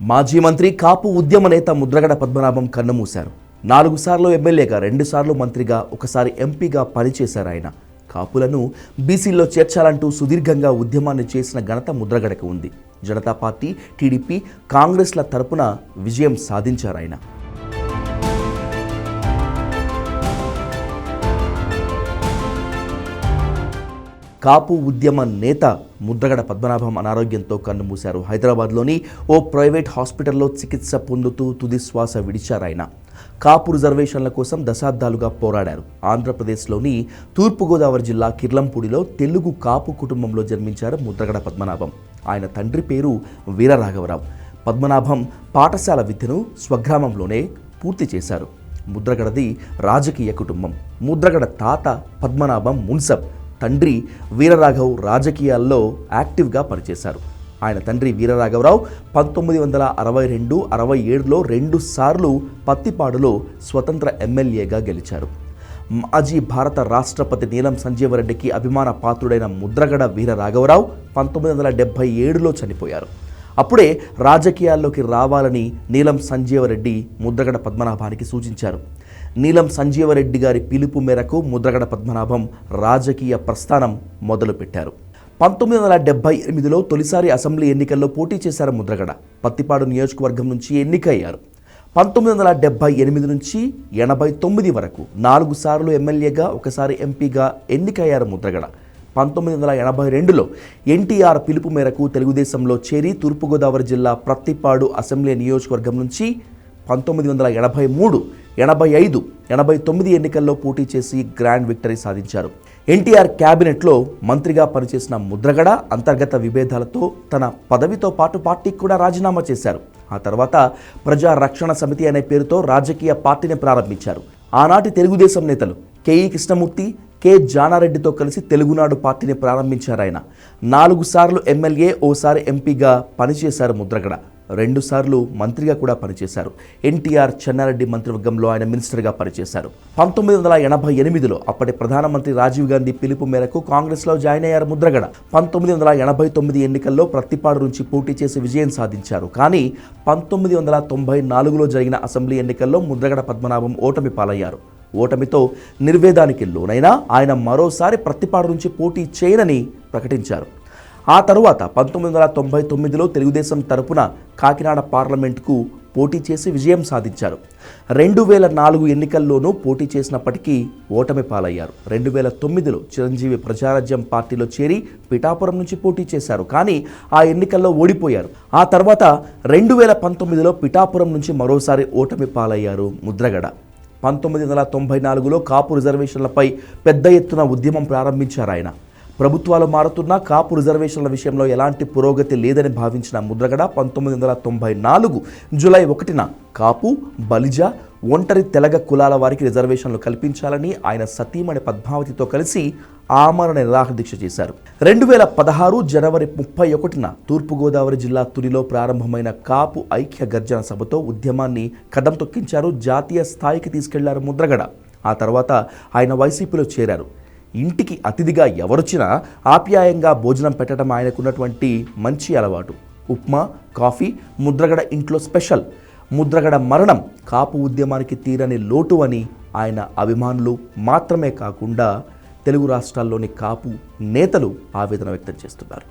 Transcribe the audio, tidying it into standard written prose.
మాజీ మంత్రి కాపు ఉద్యమ నేత ముద్రగడ పద్మనాభం కన్నుమూశారు. 4 సార్లు ఎమ్మెల్యేగా, 2 సార్లు మంత్రిగా, ఒకసారి ఎంపీగా పనిచేశారు. ఆయన కాపులను బీసీల్లో చేర్చాలంటూ సుదీర్ఘంగా ఉద్యమాన్ని చేసిన ఘనత ముద్రగడకు ఉంది. జనతా పార్టీ, టీడీపీ, కాంగ్రెస్ల తరపున విజయం సాధించారు ఆయన. కాపు ఉద్యమ నేత ముద్రగడ పద్మనాభం అనారోగ్యంతో కన్నుమూశారు. హైదరాబాద్లోని ఓ ప్రైవేట్ హాస్పిటల్లో చికిత్స పొందుతూ తుది శ్వాస విడిచారు ఆయన. కాపు రిజర్వేషన్ల కోసం దశాబ్దాలుగా పోరాడారు. ఆంధ్రప్రదేశ్లోని తూర్పుగోదావరి జిల్లా కిర్లంపూడిలో తెలుగు కాపు కుటుంబంలో జన్మించారు ముద్రగడ పద్మనాభం. ఆయన తండ్రి పేరు వీరరాఘవరావు. పద్మనాభం పాఠశాల విద్యను స్వగ్రామంలోనే పూర్తి చేశారు. ముద్రగడది రాజకీయ కుటుంబం. ముద్రగడ తాత పద్మనాభం మున్సబ్, తండ్రి వీరరాఘవ్ రాజకీయాల్లో యాక్టివ్గా పనిచేశారు. ఆయన తండ్రి వీరరాఘవరావు 1962-67లో 2 సార్లు పత్తిపాడులో స్వతంత్ర ఎమ్మెల్యేగా గెలిచారు. మాజీ భారత రాష్ట్రపతి నీలం సంజీవరెడ్డికి అభిమాన పాత్రుడైన ముద్రగడ వీరరాఘవరావు 1977లో చనిపోయారు. అప్పుడే రాజకీయాల్లోకి రావాలని నీలం సంజీవరెడ్డి ముద్రగడ పద్మనాభానికి సూచించారు. నీలం సంజీవరెడ్డి గారి పిలుపు మేరకు ముద్రగడ పద్మనాభం రాజకీయ ప్రస్థానం మొదలుపెట్టారు. 1978లో తొలిసారి అసెంబ్లీ ఎన్నికల్లో పోటీ చేశారు ముద్రగడ. పత్తిపాడు నియోజకవర్గం నుంచి ఎన్నికయ్యారు. 1978 నుంచి 89 వరకు 4 సార్లు ఎమ్మెల్యేగా, ఒకసారి ఎంపీగా ఎన్నికయ్యారు ముద్రగడ. 1982లో ఎన్టీఆర్ పిలుపు మేరకు తెలుగుదేశంలో చేరి తూర్పుగోదావరి జిల్లా ప్రత్తిపాడు అసెంబ్లీ నియోజకవర్గం నుంచి 1983, 85, 89 ఎన్నికల్లో పోటీ చేసి గ్రాండ్ విక్టరీ సాధించారు. ఎన్టీఆర్ క్యాబినెట్లో మంత్రిగా పనిచేసిన ముద్రగడ అంతర్గత విభేదాలతో తన పదవితో పాటు పార్టీకి కూడా రాజీనామా చేశారు. ఆ తర్వాత ప్రజా రక్షణ సమితి అనే పేరుతో రాజకీయ పార్టీని ప్రారంభించారు. ఆనాటి తెలుగుదేశం నేతలు కేఈ కృష్ణమూర్తి, కె జానారెడ్డితో కలిసి తెలుగునాడు పార్టీని ప్రారంభించారు. ఆయన 4 సార్లు ఎమ్మెల్యే, ఓసారి ఎంపీగా పనిచేశారు ముద్రగడ. 2 సార్లు మంత్రిగా కూడా పనిచేశారు. ఎన్టీఆర్ చెన్నారెడ్డి మంత్రివర్గంలో ఆయన మినిస్టర్గా పనిచేశారు. 1988లో అప్పటి ప్రధానమంత్రి రాజీవ్ గాంధీ పిలుపు మేరకు కాంగ్రెస్లో జాయిన్ అయ్యారు ముద్రగడ. 1989 ఎన్నికల్లో ప్రత్తిపాడు నుంచి పోటీ చేసి విజయం సాధించారు. కానీ 1994లో జరిగిన అసెంబ్లీ ఎన్నికల్లో ముద్రగడ పద్మనాభం ఓటమి పాలయ్యారు. ఓటమితో నిర్వేదానికి లోనైనా ఆయన మరోసారి ప్రత్తిపాడు నుంచి పోటీ చేయనని ప్రకటించారు. ఆ తరువాత 1999లో తెలుగుదేశం తరపున కాకినాడ పార్లమెంటుకు పోటీ చేసి విజయం సాధించారు. 2004 ఎన్నికల్లోనూ పోటీ చేసినప్పటికీ ఓటమి పాలయ్యారు. 2009లో చిరంజీవి ప్రజారాజ్యం పార్టీలో చేరి పిఠాపురం నుంచి పోటీ చేశారు. కానీ ఆ ఎన్నికల్లో ఓడిపోయారు. ఆ తర్వాత 2019లో పిఠాపురం నుంచి మరోసారి ఓటమి పాలయ్యారు ముద్రగడ. 1994లో కాపు రిజర్వేషన్లపై పెద్ద ఎత్తున ఉద్యమం ప్రారంభించారు ఆయన. ప్రభుత్వాలు మారుతున్నా కాపు రిజర్వేషన్ల విషయంలో ఎలాంటి పురోగతి లేదని భావించిన ముద్రగడ 1994 జూలై 1న కాపు, బలిజ, ఒంటరి తెలగ కులాల వారికి రిజర్వేషన్లు కల్పించాలని ఆయన సతీమణి పద్మావతితో కలిసి ఆమరణ నిరాహార దీక్ష చేశారు. 2016 జనవరి 31న తూర్పుగోదావరి జిల్లా తునిలో ప్రారంభమైన కాపు ఐక్య గర్జన సభతో ఉద్యమాన్ని కదం తొక్కించారు. జాతీయ స్థాయికి తీసుకెళ్లారు ముద్రగడ. ఆ తర్వాత ఆయన వైసీపీలో చేరారు. ఇంటికి అతిథిగా ఎవరొచ్చినా ఆప్యాయంగా భోజనం పెట్టడం ఆయనకున్నటువంటి మంచి అలవాటు. ఉప్మా, కాఫీ ముద్రగడ ఇంట్లో స్పెషల్. ముద్రగడ మరణం కాపు ఉద్యమానికి తీరని లోటు అని ఆయన అభిమానులు మాత్రమే కాకుండా తెలుగు రాష్ట్రాల్లోని కాపు నేతలు ఆవేదన వ్యక్తం చేస్తున్నారు.